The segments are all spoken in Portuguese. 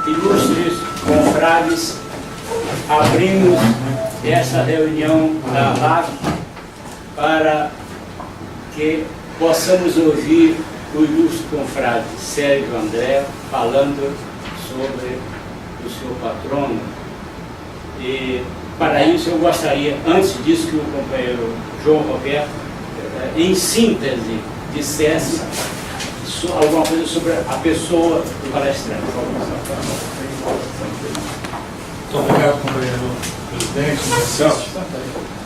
Ilustres confrades, abrimos essa reunião da LAC para que possamos ouvir o ilustre confrade Sérgio André falando sobre o seu patrono. E para isso eu gostaria, antes disso, que o companheiro João Roberto, em síntese, dissesse alguma coisa sobre a pessoa do palestrante. Muito obrigado, companheiro presidente.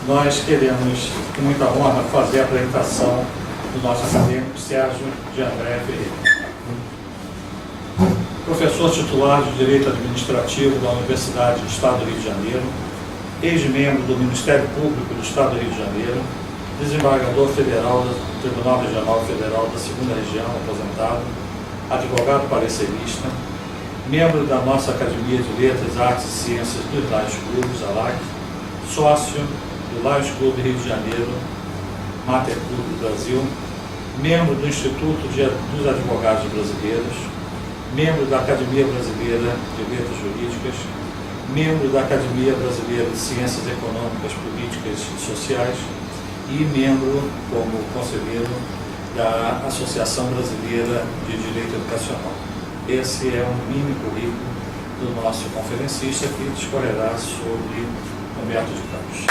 Nós queremos, com muita honra, fazer a apresentação do nosso acadêmico Sérgio de André Ferreira. Professor titular de Direito Administrativo da Universidade do Estado do Rio de Janeiro, ex-membro do Ministério Público do Estado do Rio de Janeiro, desembargador federal do Tribunal Regional Federal da 2ª Região, aposentado, advogado parecerista, membro da nossa Academia de Letras, Artes e Ciências dos Lions Clubes, ALAC, sócio do Lions Clube Rio de Janeiro, Mater Clube do Brasil, membro do Instituto dos Advogados Brasileiros, membro da Academia Brasileira de Letras Jurídicas, membro da Academia Brasileira de Ciências Econômicas, Políticas e Sociais e membro, como conselheiro, da Associação Brasileira de Direito Educacional. Esse é um mini currículo do nosso conferencista que discorrerá sobre Humberto de Campos.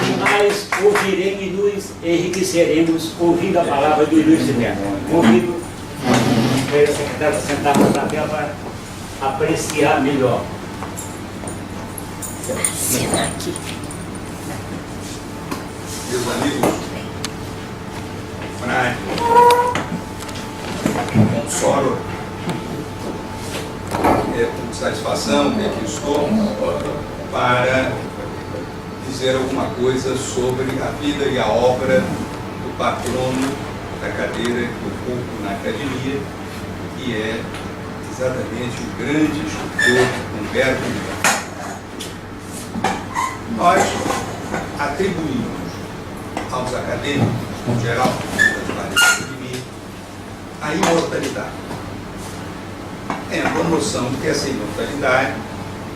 E mais ouviremos e nos enriqueceremos ouvindo a palavra do ilustre mestre. Convido o secretário a sentar no papel para apreciar melhor. Assina aqui. Meus amigos, Frade, Consoro, é com satisfação que aqui estou para dizer alguma coisa sobre a vida e a obra do patrono da cadeira que ocupo na academia, que é exatamente o grande escultor Humberto de Campos. Nós atribuímos aos acadêmicos, em geral, das várias academias, a imortalidade. Tendo a noção de que essa imortalidade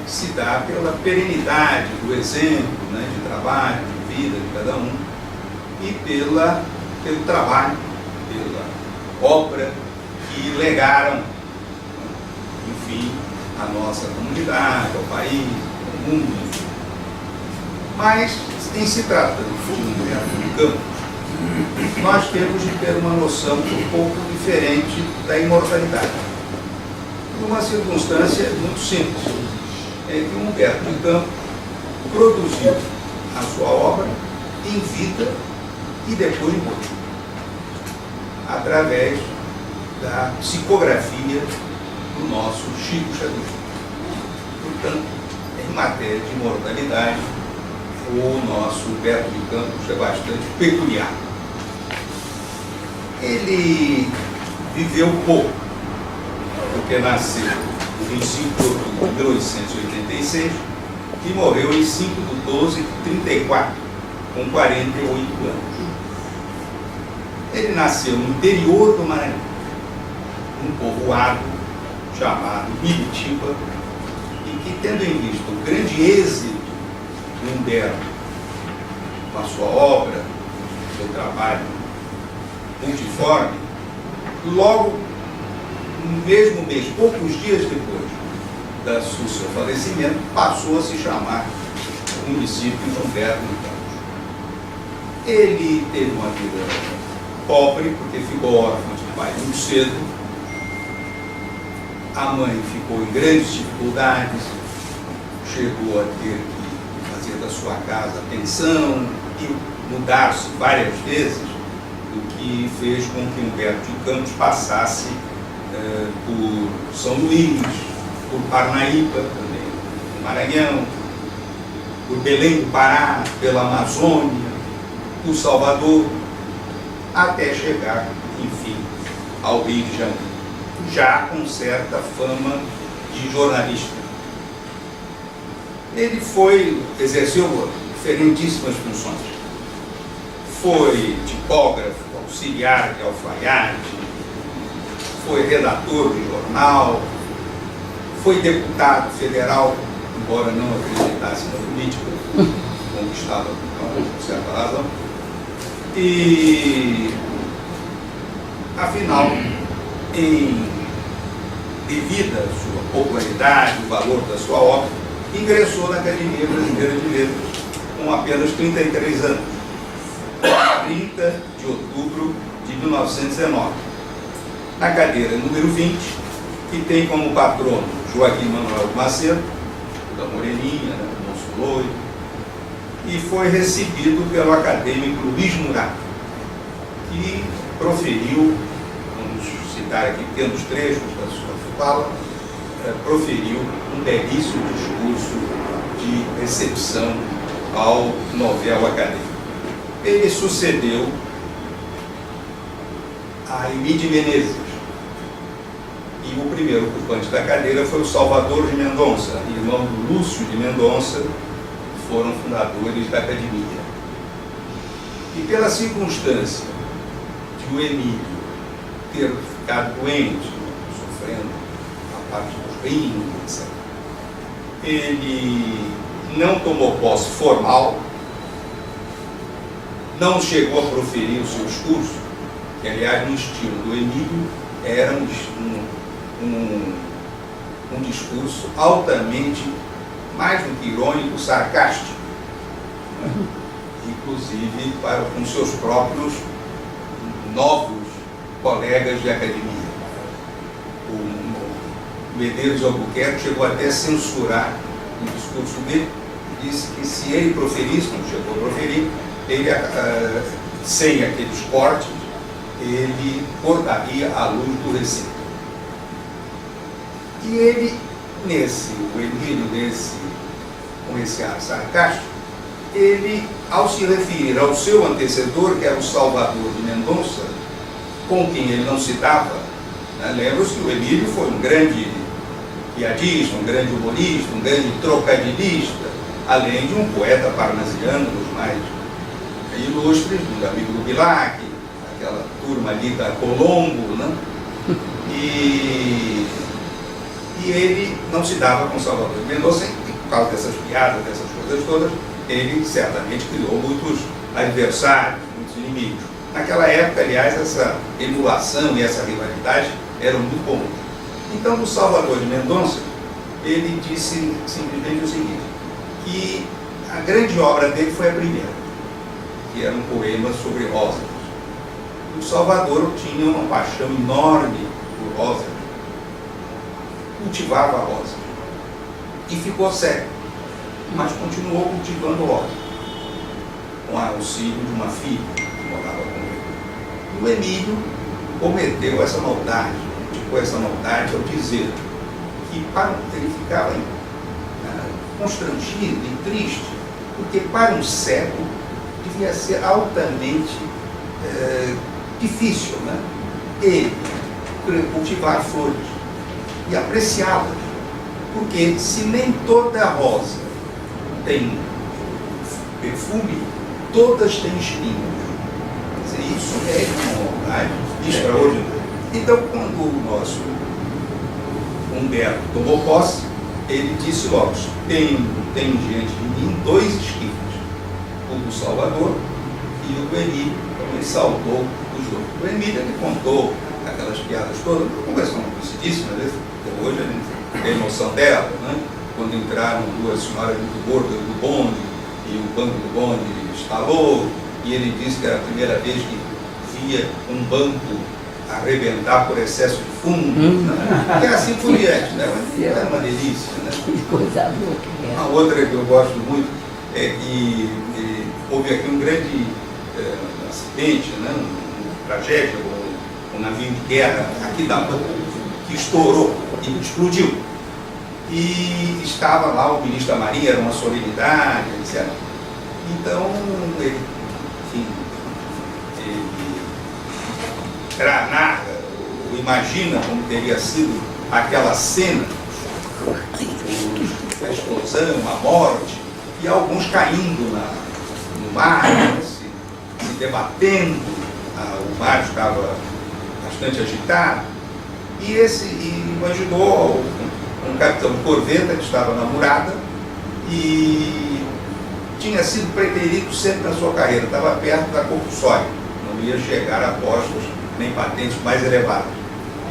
se dá pela perenidade do exemplo, né, de trabalho, de vida de cada um, e pelo trabalho, pela obra que legaram, enfim, à nossa comunidade, ao país, ao mundo, enfim. Mas, em se tratando de Humberto de Campos, nós temos de ter uma noção um pouco diferente da imortalidade. Por uma circunstância muito simples, é que Humberto de Campos produziu a sua obra em vida e depois morreu, através da psicografia do nosso Chico Xavier. Portanto, em matéria de imortalidade, o nosso Humberto de Campos é bastante peculiar. Ele viveu pouco, porque nasceu em 25 de outubro de 1886 e morreu em 5 de 12 de 34, com 48 anos. Ele nasceu no interior do Maranhão, num povoado chamado Ibitiba, e que, tendo em vista o grande êxito de Humberto, com a sua obra, seu trabalho multiforme, logo no mesmo mês, poucos dias depois do seu falecimento, passou a se chamar o município de Humberto de Campos. Ele teve uma vida pobre, porque ficou órfão de pai muito cedo. A mãe ficou em grandes dificuldades, chegou a ter que fazer da sua casa pensão e mudar-se várias vezes, o que fez com que Humberto de Campos passasse por São Luís, por Parnaíba, também, no Maranhão, por Belém do Pará, pela Amazônia, por Salvador, até chegar, enfim, ao Rio de Janeiro, já com certa fama de jornalista. Ele exerceu diferentíssimas funções. foi tipógrafo, auxiliar de alfaiate, foi redator de jornal, foi deputado federal, embora não acreditasse na política, conquistava por certa razão. E, afinal, devido à sua popularidade, o valor da sua obra, ingressou na Academia Brasileira de Letras com apenas 33 anos, 30 de outubro de 1919, na cadeira número 20, que tem como patrono Joaquim Manuel Macedo, da Moreninha, do Moço Loiro, e foi recebido pelo acadêmico Luiz Murat, que proferiu, vamos citar aqui pequenos trechos da sua fala, proferiu um belíssimo discurso de recepção ao novel acadêmico. Ele sucedeu a Emílio Menezes, e o primeiro ocupante da cadeira foi o Salvador de Mendonça, irmão do Lúcio de Mendonça, que foram fundadores da Academia. E pela circunstância de o Emílio ter ficado doente, sofrendo a parte dos rins, etc., ele não tomou posse formal, não chegou a proferir o seu discurso, que, aliás, no estilo do Emílio, era um discurso altamente, mais do que irônico, sarcástico, né? Inclusive com seus próprios novos colegas de academia. O Medeiros Albuquerque chegou até a censurar o discurso dele, disse que se ele proferisse, não chegou a proferir, ele, sem aqueles cortes, ele cortaria a luz do recinto. E ele, o Emílio, com esse ar sarcástico, ele, ao se referir ao seu antecessor, que era o Salvador de Mendonça, com quem ele não se dava, né? Lembra-se que o Emílio foi um grande piadista, um grande humorista, um grande trocadilhista, além de um poeta parnasiano, dos mais ilustres, do amigo do Bilac, aquela turma ali da Colombo, né? E ele não se dava com Salvador de Mendonça, e por causa dessas piadas, dessas coisas todas, ele certamente criou muitos adversários, muitos inimigos. Naquela época, aliás, essa emulação e essa rivalidade eram muito comuns. Então, do Salvador de Mendonça, ele disse simplesmente o seguinte, que a grande obra dele foi a primeira, que era um poema sobre rosas. O Salvador tinha uma paixão enorme por rosas, cultivava rosas e ficou cego, mas continuou cultivando rosas, com o auxílio de uma filha que morava com ele. E o Emílio cometeu essa maldade, ao dizer que ele ficava constrangido e triste, porque para um cego devia ser altamente difícil, né? Ele cultivar flores e apreciá-las, porque se nem toda rosa tem perfume, todas têm espinhos. Quer dizer, isso é uma verdade extraordinária. Então, quando o nosso Humberto tomou posse, ele disse logo, tem diante de mim dois esquifes, o do Salvador e o do Emílio. Então ele saltou os dois. O Emílio, ele contou aquelas piadas todas, uma conversa conhecidíssima, até hoje a gente tem noção dela, né? Quando entraram duas senhoras muito gordas do bonde, e o banco do bonde estalou, e ele disse que era a primeira vez que via um banco arrebentar por excesso de fundo, né? E assim por diante, né? Mas é uma delícia, né? Que coisa louca. A outra que eu gosto muito é que houve aqui um grande acidente, né? Uma tragédia, um navio de guerra aqui da Bahia, que estourou e explodiu. E estava lá o ministro da Marinha, era uma solenidade, etc. Então, ele narra, ou imagina como teria sido aquela cena, a explosão, a morte, e alguns caindo no mar, né, se debatendo, o mar estava bastante agitado, e imaginou um capitão de corveta que estava na murada e tinha sido preterido sempre na sua carreira, estava perto da compulsória, não ia chegar a postos nem patentes mais elevadas.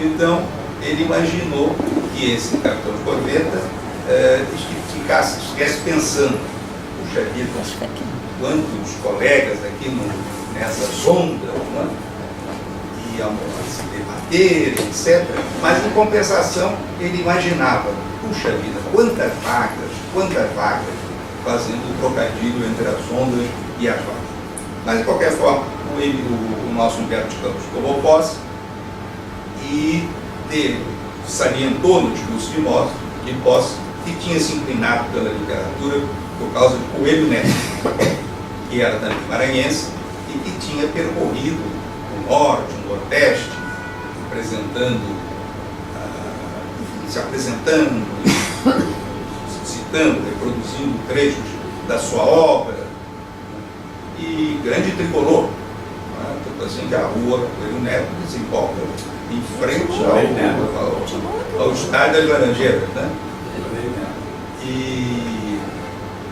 Então, ele imaginou que esse capitão de corveta estivesse pensando: puxa vida, quantos colegas aqui nessas ondas, né, iam se debater, etc. Mas, em compensação, ele imaginava: puxa vida, quantas vagas, fazendo um trocadilho entre as ondas e as vagas. Mas, de qualquer forma, o nosso Humberto de Campos tomou posse e salientou no discurso de posse que tinha se inclinado pela literatura por causa de Coelho Neto, que era também maranhense e que tinha percorrido o norte, o nordeste, se apresentando, citando, reproduzindo trechos da sua obra, e grande tricolor, né? Tanto assim que a rua Coelho Neto desemboca em frente ao estádio das Laranjeiras, né?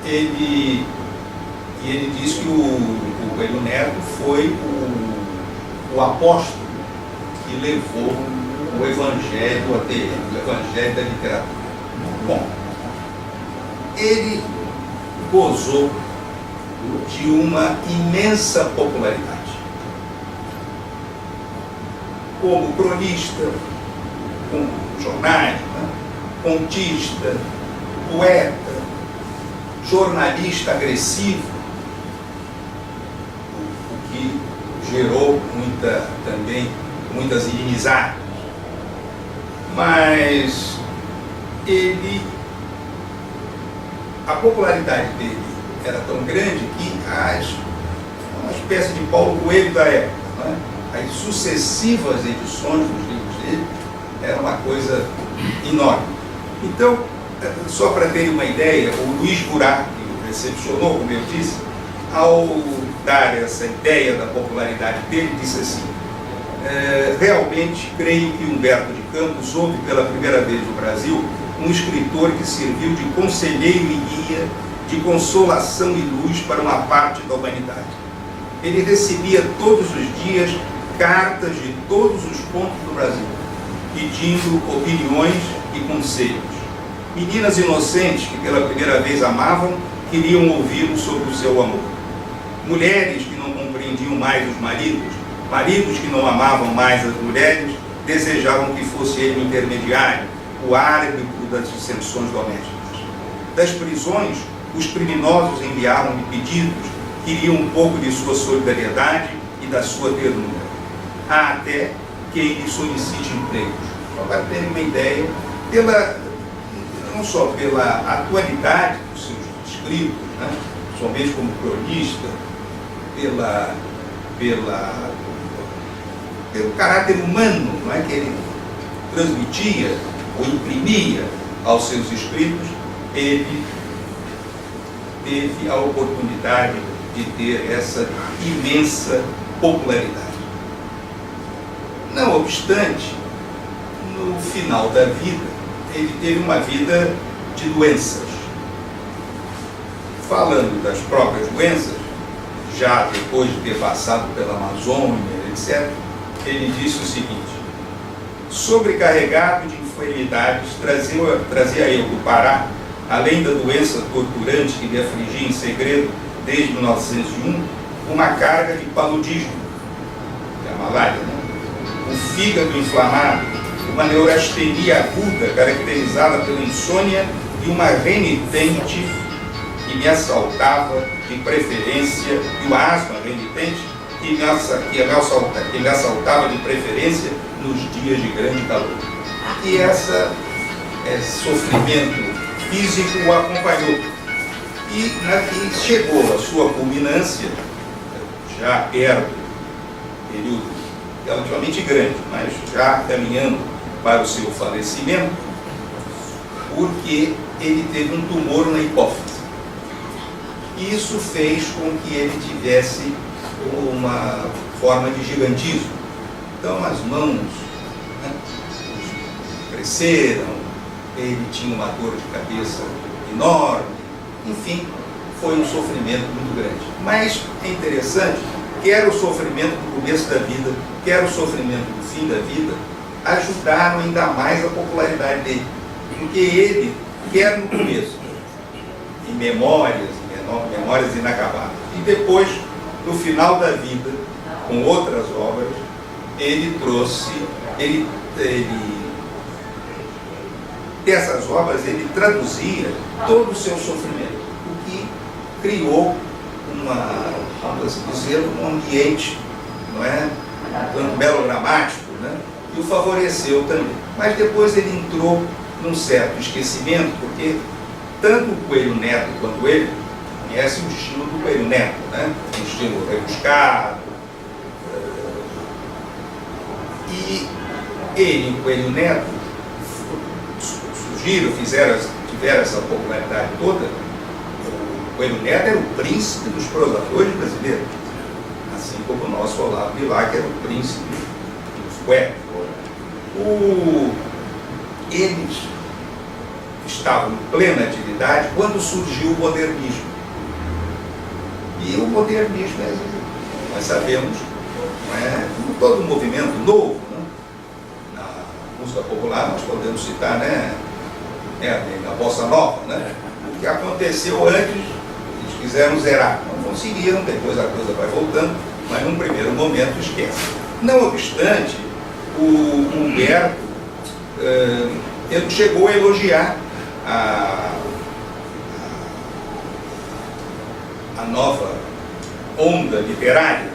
E ele diz que o Coelho Neto foi o apóstolo que levou o evangelho até ele, o evangelho da literatura. Bom, ele gozou de uma imensa popularidade. Como cronista, como jornais, né? Contista, poeta, jornalista agressivo, o que gerou muitas inimizades. Mas a popularidade dele era tão grande que uma espécie de Paulo Coelho da época, né? As sucessivas edições dos livros dele era uma coisa enorme. Então, só para ter uma ideia, o Luiz Burak, que o recepcionou, como eu disse, ao dar essa ideia da popularidade dele, disse assim: realmente creio que Humberto de Campos houve pela primeira vez no Brasil um escritor que serviu de conselheiro e guia, de consolação e luz para uma parte da humanidade. Ele recebia todos os dias cartas de todos os pontos do Brasil, pedindo opiniões e conselhos. Meninas inocentes que pela primeira vez amavam, queriam ouvi-lo sobre o seu amor. Mulheres que não compreendiam mais os maridos, maridos que não amavam mais as mulheres, desejavam que fosse ele o intermediário, o árbitro das dissensões domésticas. Das prisões, os criminosos enviavam-lhe pedidos, queriam um pouco de sua solidariedade e da sua ternura. Há até que ele solicite empregos. Só para ter uma ideia, não só pela atualidade dos seus escritos, né? Somente como cronista, pelo caráter humano, não é, que ele transmitia ou imprimia aos seus escritos, ele teve a oportunidade de ter essa imensa popularidade. Não obstante, no final da vida, ele teve uma vida de doenças. Falando das próprias doenças, já depois de ter passado pela Amazônia, etc., ele disse o seguinte: sobrecarregado de enfermidades, trazia eu do Pará, além da doença torturante que me afligia em segredo desde 1901, uma carga de paludismo, que é a malária, né? Um fígado inflamado, uma neurastenia aguda caracterizada pela insônia e uma renitente que me assaltava de preferência, e uma asma renitente que me assaltava de preferência nos dias de grande calor. E esse sofrimento físico o acompanhou. E chegou a sua culminância, já perto do período relativamente grande, mas já caminhando para o seu falecimento, porque ele teve um tumor na hipófise. Isso fez com que ele tivesse uma forma de gigantismo. Então as mãos, né, cresceram, ele tinha uma dor de cabeça enorme, enfim, foi um sofrimento muito grande. Mas é interessante, quer o sofrimento do começo da vida, quer o sofrimento do fim da vida, ajudaram ainda mais a popularidade dele. Porque ele, quer no começo, em memórias inacabadas, e depois, no final da vida, com outras obras, ele trouxe, dessas obras, ele traduzia todo o seu sofrimento, o que criou vamos assim dizer, um ambiente, não é, melodramático, né, e o favoreceu também. Mas depois ele entrou num certo esquecimento, porque tanto o Coelho Neto quanto ele conhecem o estilo do Coelho Neto, né, um estilo rebuscado, e ele e o Coelho Neto tiveram essa popularidade toda. O Coelho Neto era o príncipe dos prosadores brasileiros, assim como o nosso Olavo Bilac era o príncipe dos poetas. Eles estavam em plena atividade quando surgiu o modernismo. E o modernismo, nós sabemos, não é, como todo movimento novo, né? Na música popular nós podemos citar, né, na Bossa Nova, né? O que aconteceu antes, eles quiseram zerar, não conseguiram, depois a coisa vai voltando, mas num primeiro momento esquece. Não obstante, o Humberto ele chegou a elogiar a nova onda literária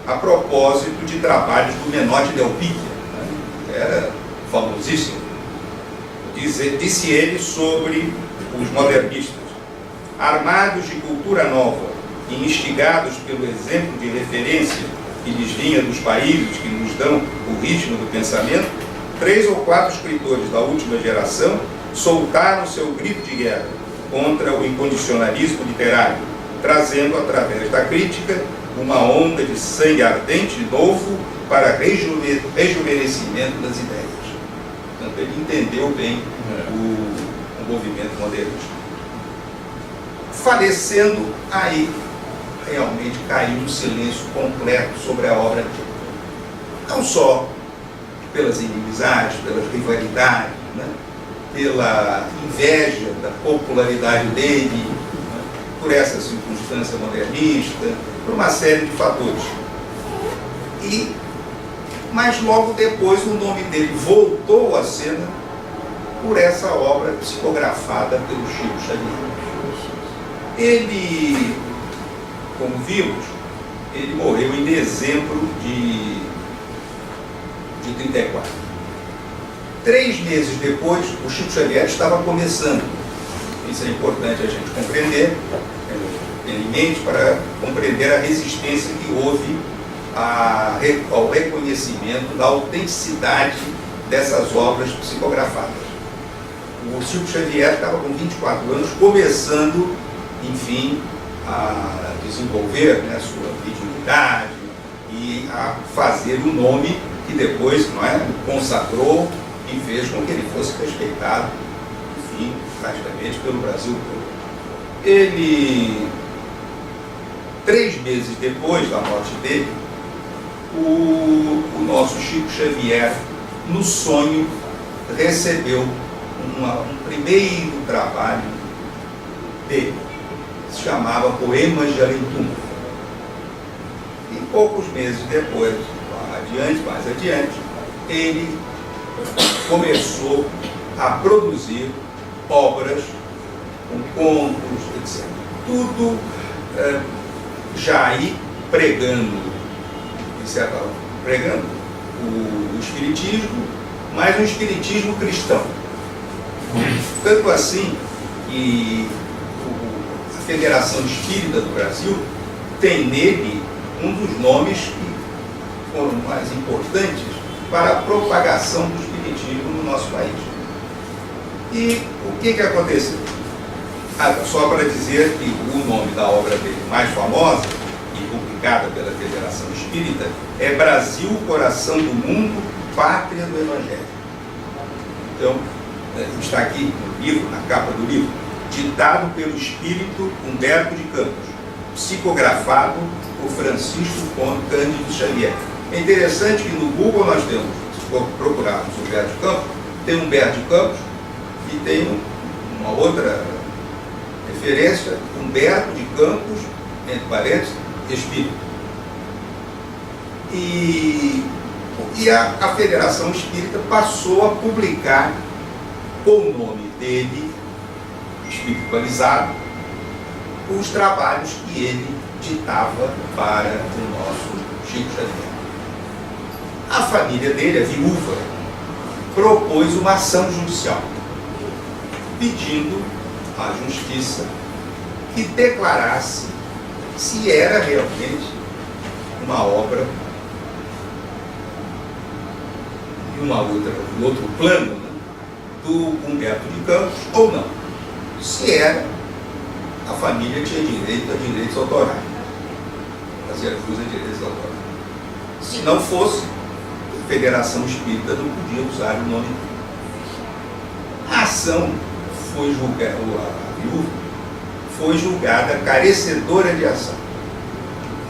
a propósito de trabalhos do Menotti Del Picchia, né? Era famosíssimo. Disse ele sobre os modernistas: armados de cultura nova e instigados pelo exemplo de referência que lhes vinha dos países que nos dão o ritmo do pensamento, 3 ou 4 escritores da última geração soltaram seu grito de guerra contra o incondicionalismo literário, trazendo através da crítica uma onda de sangue ardente novo para rejuvenescimento das ideias. Portanto, ele entendeu bem o movimento modernista. Falecendo, aí realmente caiu um silêncio completo sobre a obra dele. Não só pelas inimizades, pelas rivalidades, né? Pela inveja da popularidade dele, né? Por essa circunstância modernista, por uma série de fatores. Mas logo depois o nome dele voltou à cena por essa obra psicografada pelo Chico Xavier. Ele, como vimos, ele morreu em dezembro de 34. 3 meses depois, o Chico Xavier estava começando. Isso é importante a gente compreender, ter em mente para compreender a resistência que houve ao reconhecimento da autenticidade dessas obras psicografadas. O Chico Xavier estava com 24 anos, começando, enfim, a desenvolver, né, a sua mediunidade e a fazer o nome que depois, não é, consagrou e fez com que ele fosse respeitado, enfim, praticamente pelo Brasil todo. Ele, 3 meses depois da morte dele, o nosso Chico Xavier, no sonho, recebeu um primeiro trabalho dele, que se chamava Poemas de Além-Túmulo. E poucos meses depois, mais adiante, ele começou a produzir obras com contos, etc. Tudo já aí pregando o espiritismo, mas um espiritismo cristão. Tanto assim que a Federação Espírita do Brasil tem nele um dos nomes que foram mais importantes para a propagação do espiritismo no nosso país. E o que aconteceu? Só para dizer que o nome da obra dele mais famosa e publicada pela Federação Espírita é Brasil, Coração do Mundo, Pátria do Evangelho. Então, está aqui no livro, na capa do livro, ditado pelo espírito Humberto de Campos, psicografado por Francisco Cândido Xavier. É interessante que no Google nós temos, se for procurarmos Humberto de Campos, tem Humberto de Campos e tem uma outra referência, Humberto de Campos, entre parênteses, espírito. E a Federação Espírita passou a publicar com o nome dele, espiritualizado, os trabalhos que ele ditava para o nosso Chico Xavier. A família dele, a viúva, propôs uma ação judicial, pedindo à justiça que declarasse se era realmente uma obra de um outro plano, né, do Humberto de Campos ou não. Se era, a família tinha direito a direitos autorais, fazia jus a direitos autorais. Se não fosse, a Federação Espírita não podia usar o nome dele. A ação foi julgada, a viúva foi julgada carecedora de ação.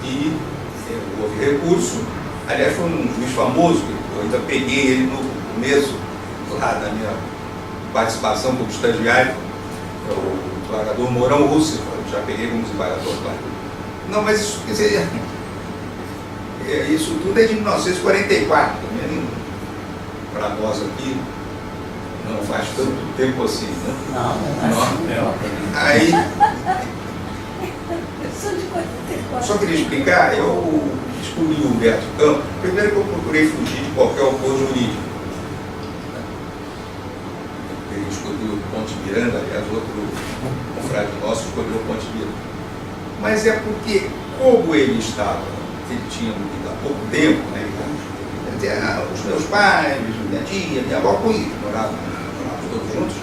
E houve recurso. Aliás, foi um juiz famoso, eu ainda peguei ele no começo lá da minha participação como estagiário, o desembargador Mourão Russo, eu já peguei como desembargador lá. Não, mas isso, quer dizer, isso tudo é de 1944, também para nós aqui não faz tanto tempo assim, né? Não. Aí, Eu sou de 44. só queria explicar, eu excluí o Humberto Campos, primeiro que eu procurei fugir de qualquer autor jurídico. Eu escolhi o Ponte Miranda, aliás, outro confrade nosso escolheu o Ponte Miranda. Mas é porque, como ele tinha morrido há pouco tempo, né, os meus pais, minha tia, minha avó, moravam todos juntos,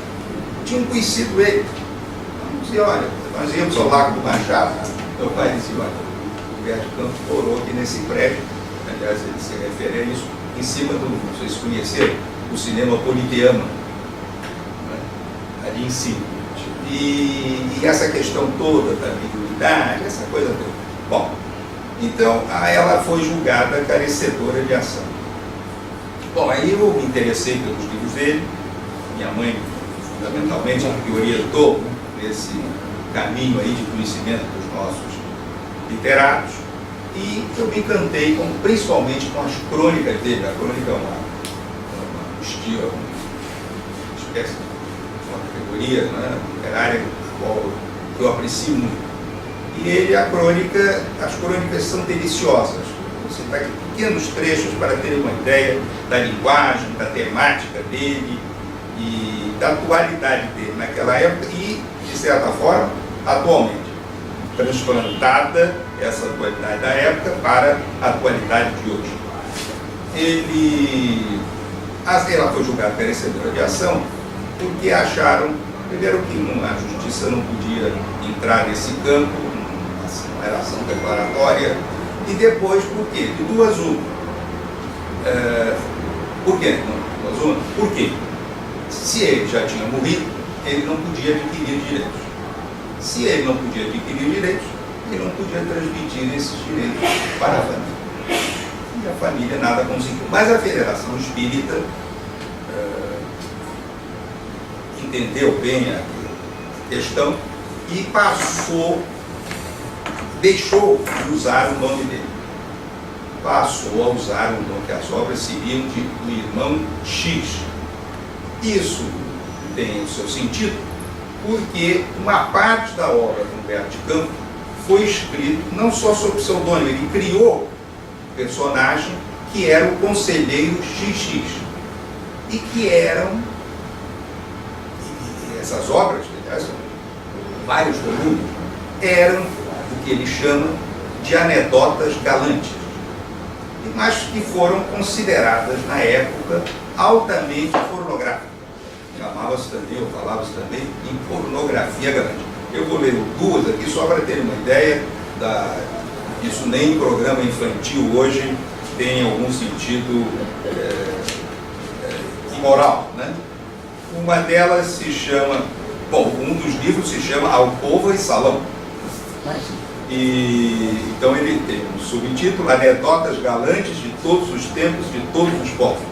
tinham conhecido ele. Então, dizia, olha, nós íamos ao Lago do Machado, meu pai dizia, olha, o Humberto Campos morou aqui nesse prédio, aliás, ele se refere a isso, em cima do, não sei se conheceram, o cinema Politeama, né, ali em cima. E essa questão toda da mediunidade, essa coisa toda. Bom, então ela foi julgada carecedora de ação. Bom, aí eu me interessei pelos livros dele, minha mãe, fundamentalmente, que orientou nesse caminho aí de conhecimento dos nossos literatos, e eu me encantei principalmente com as crônicas dele. A crônica é uma espécie de uma categoria, né, literária, a qual eu aprecio muito. E as crônicas são deliciosas. Você vai aqui pequenos trechos para ter uma ideia da linguagem, da temática dele e da atualidade dele naquela época e, de certa forma, atualmente. Transplantada essa atualidade da época para a atualidade de hoje. Ela foi julgada merecedora de ação porque acharam, primeiro, que a justiça não podia entrar nesse campo, uma relação declaratória, e depois, por quê? De duas uma. Por quê? Não, duas uma. Por quê? Se ele já tinha morrido, ele não podia adquirir direitos. Se ele não podia adquirir direitos, ele não podia transmitir esses direitos para a família. E a família nada conseguiu. Mas a Federação Espírita entendeu bem a questão e deixou de usar o nome dele. Passou a usar o nome, que as obras seriam do irmão X. Isso tem o seu sentido, porque uma parte da obra do Humberto de Campos foi escrito não só sob pseudônimo, ele criou um personagem que era o conselheiro XX. E que eram, essas obras, aliás, vários volumes, eram o que ele chama de anedotas galantes, mas que foram consideradas na época altamente pornográficas. Chamava-se também, ou falava-se também, em pornografia galante. Eu vou ler duas aqui só para ter uma ideia Isso nem programa infantil hoje tem algum sentido imoral, né? Uma delas se chama, um dos livros se chama Alcova e Salão. E então ele tem um subtítulo: Anedotas galantes de todos os tempos, de todos os povos.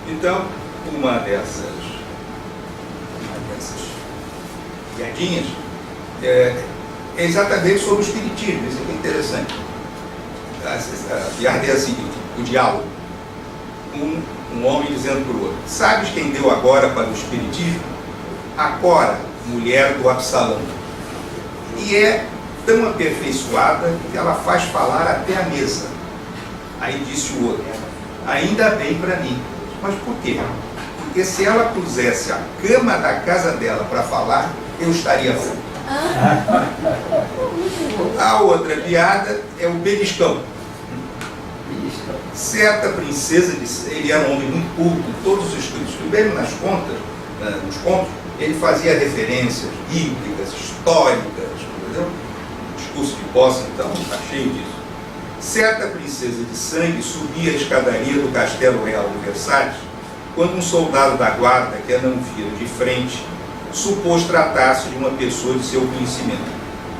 Então, uma dessas piadinhas é exatamente sobre o espiritismo. Isso é interessante. A piada é a seguinte: o diálogo. Um homem dizendo para o outro: sabes quem deu agora para o espiritismo? A Cora, mulher do Absalão. E é tão aperfeiçoada que ela faz falar até a mesa. Aí disse o outro: ainda bem para mim. Mas por quê? Porque se ela pusesse a cama da casa dela para falar, eu estaria full. A outra piada é o beliscão. Certa princesa, ele era um homem muito culto, em todos os escritos, mesmo nas contas, nos contos, ele fazia referências bíblicas, históricas, entendeu? Discurso de posse, então, está cheio disso. Certa princesa de sangue subia a escadaria do Castelo Real de Versalhes, quando um soldado da guarda, que a não vira de frente, supôs tratar-se de uma pessoa de seu conhecimento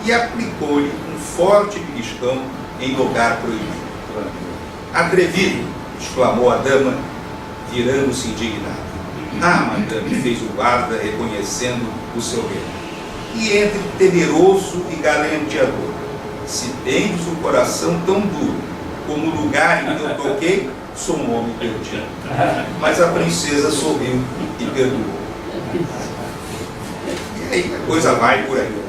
e aplicou-lhe um forte beliscão em lugar proibido. Atrevido! Exclamou a dama, virando-se indignada. Ah, madame, fez o guarda, reconhecendo o seu rei. E entre temeroso e galanteador, se tens o coração tão duro como o lugar em que eu toquei, sou um homem perdido. Mas a princesa sorriu e perdoou. E aí a coisa vai por aí.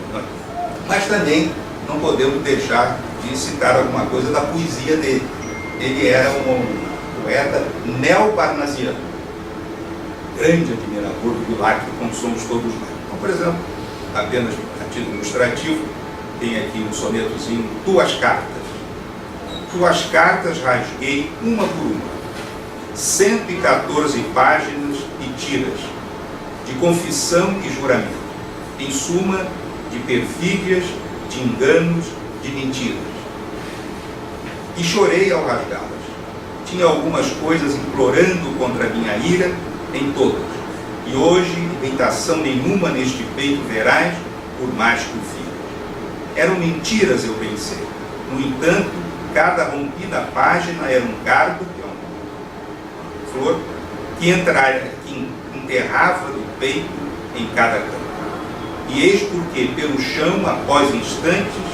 Mas também não podemos deixar de citar alguma coisa da poesia dele. Ele era um poeta neoparnasiano, grande admirador do Vilacro, como somos todos nós. Então, por exemplo, apenas a título ilustrativo, tem aqui um sonetozinho: tuas cartas. Tuas cartas rasguei uma por uma, 114 páginas e tiras, de confissão e juramento, em suma, de perfídias, de enganos, de mentiras. E chorei ao rasgá-las. Tinha algumas coisas implorando contra a minha ira em todas. E hoje, imitação nenhuma neste peito verás, por mais que o fiz. Eram mentiras, eu pensei. No entanto, cada rompida página era um cardo, que é uma flor, que enterrava do peito em cada canto. E eis porque, pelo chão, após instantes,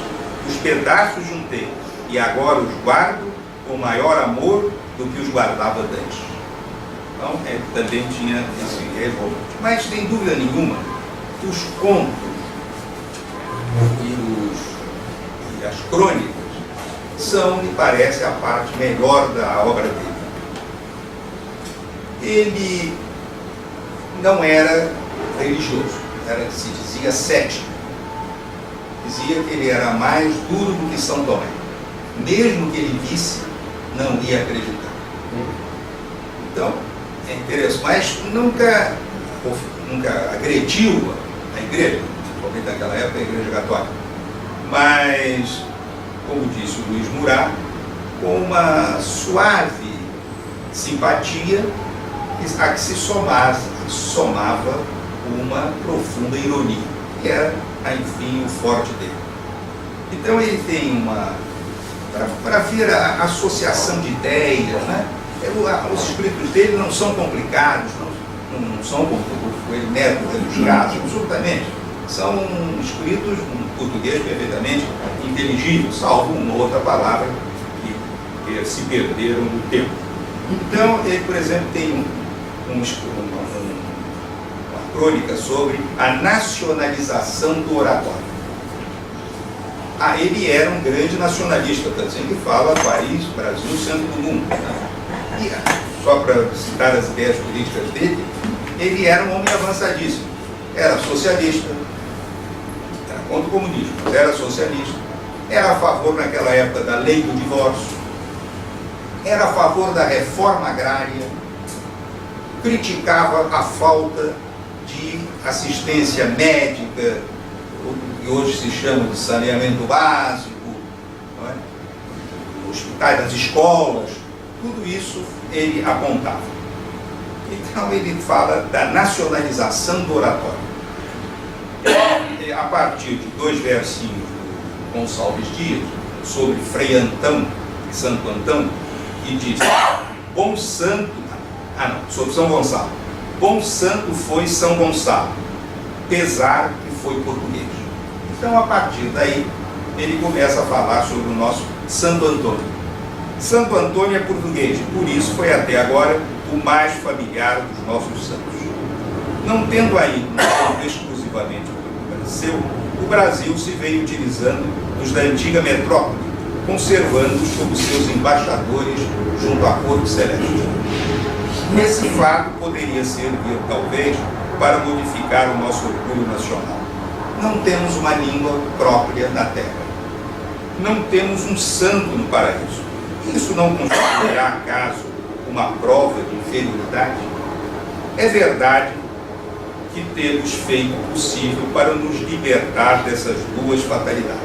os pedaços juntei, e agora os guardo com maior amor do que os guardava antes. Então, também tinha esse revolte. Mas, sem dúvida nenhuma, os contos e as crônicas são, me parece, a parte melhor da obra dele. Ele não era religioso, se dizia cético. Dizia que ele era mais duro do que São Tomé. Mesmo que ele visse, não ia acreditar. Então, é interessante, mas nunca agrediu a igreja, principalmente naquela época, a igreja católica. Mas, como disse o Luiz Murat, com uma suave simpatia a que se somava uma profunda ironia, que era, enfim, o forte dele. Então ele tem para ver a associação de ideias, né? Os escritos dele não são complicados, não são como ele método rebuscados, absolutamente. São escritos em português perfeitamente inteligível, salvo uma outra palavra que se perderam no tempo. Então, ele, por exemplo, tem uma crônica sobre a nacionalização do oratório. Ele era um grande nacionalista, está dizendo que fala país, Brasil, centro do mundo. E, só para citar as ideias políticas dele, ele era um homem avançadíssimo. Era socialista, era contra o comunismo, mas era socialista. Era a favor, naquela época, da lei do divórcio. Era a favor da reforma agrária. Criticava a falta de assistência médica, o que hoje se chama de saneamento básico, não é? hospitais, nas escolas, tudo isso ele apontava. Então ele fala da nacionalização do oratório. A partir de 2 versinhos do Gonçalves Dias, sobre Frei Antão, Santo Antão, que diz: bom santo, sobre São Gonçalo, bom santo foi São Gonçalo, pesar que foi português. Então, a partir daí, ele começa a falar sobre o nosso Santo Antônio. Santo Antônio é português, por isso foi até agora o mais familiar dos nossos santos. Não tendo aí exclusivamente o Brasil se veio utilizando os da antiga metrópole, conservando-os como seus embaixadores junto à corte celeste. Esse fato poderia servir, talvez, para modificar o nosso orgulho nacional. Não temos uma língua própria na terra. Não temos um santo no paraíso. Isso não constituirá, acaso, uma prova de inferioridade? É verdade que temos feito o possível para nos libertar dessas duas fatalidades.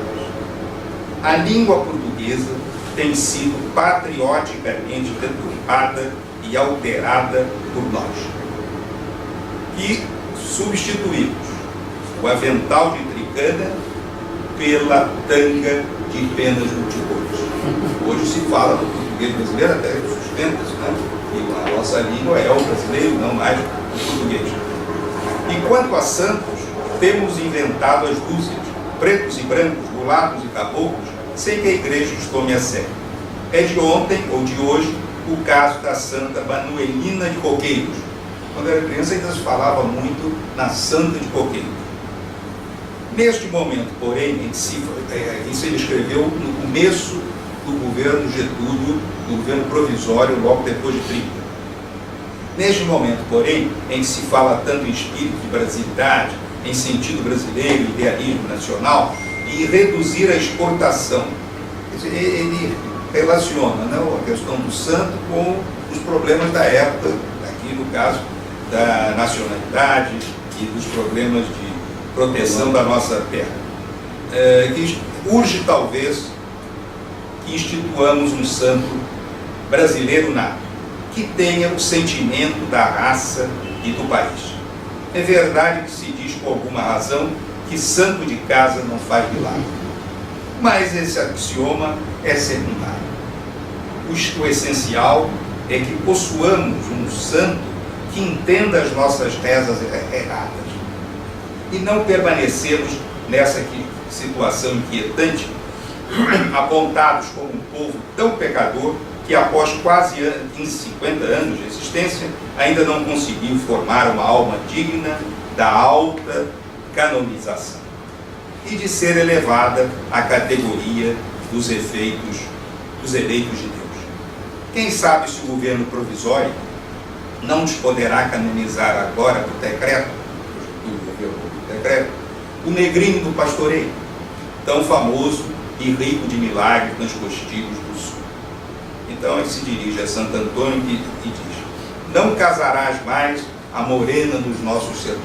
A língua portuguesa tem sido patrioticamente deturpada e alterada por nós. E substituímos o avental de tricana pela tanga de penas multicores. Hoje se fala no português brasileiro, até sustenta-se, né? E a nossa língua é o brasileiro, não mais o português. E quanto a santos, temos inventado as dúzias, pretos e brancos, mulatos e caboclos, sem que a igreja os tome a sério. É de ontem, ou de hoje, o caso da Santa Manuelina de Coqueiros. Quando era criança ainda se falava muito na Santa de Coqueiros. Neste momento, porém, isso ele escreveu no começo do governo Getúlio, do governo provisório, logo depois de 30. Neste momento, porém, em que se fala tanto em espírito de brasilidade, em sentido brasileiro, idealismo nacional, e reduzir a exportação. Ele relaciona, né, a questão do santo com os problemas da época, aqui no caso da nacionalidade e dos problemas de proteção da nossa terra. Que urge, talvez, que instituamos um santo brasileiro nato, que tenha o sentimento da raça e do país. É verdade que se diz com alguma razão que santo de casa não faz milagre. Mas esse axioma é secundário. O essencial é que possuamos um santo que entenda as nossas rezas erradas. E não permanecemos nessa situação inquietante, apontados como um povo tão pecador que após quase 50 anos de existência ainda não conseguiu formar uma alma digna da alta canonização e de ser elevada à categoria dos eleitos de Deus. Quem sabe se o governo provisório não nos poderá canonizar agora por decreto, o negrinho do pastoreio, tão famoso e rico de milagres nas costelas do sul. Então ele se dirige a Santo Antônio e diz: não casarás mais a morena dos nossos sertões,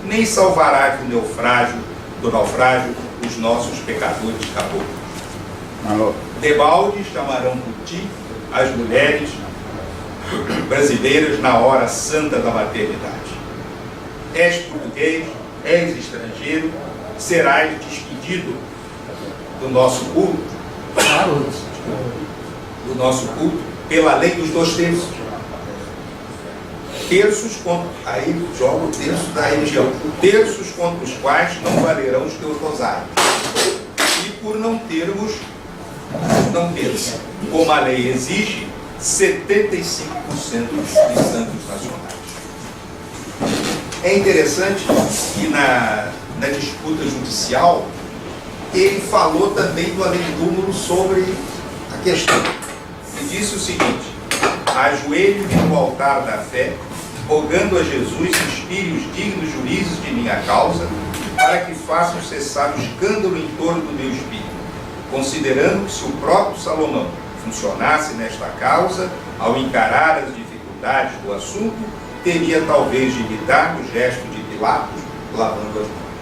nem salvarás do naufrágio os nossos pecadores caboclos. Debalde chamarão por ti as mulheres brasileiras na hora santa da maternidade. És português, és estrangeiro, serás despedido do nosso culto, pela lei dos 2 terços. Terços contra, aí joga o terço da religião, terços contra os quais não valerão os teus rosários. E por não termos, como a lei exige, 75% de santos nacionais. É interessante que na disputa judicial ele falou também do além-túmulo sobre a questão. Ele disse o seguinte: ajoelho-me no altar da fé, rogando a Jesus inspire os dignos juízes de minha causa, para que façam cessar o escândalo em torno do meu espírito, considerando que se o próprio Salomão funcionasse nesta causa, ao encarar as dificuldades do assunto, teria talvez de imitar o gesto de Pilatos, lavando as mãos.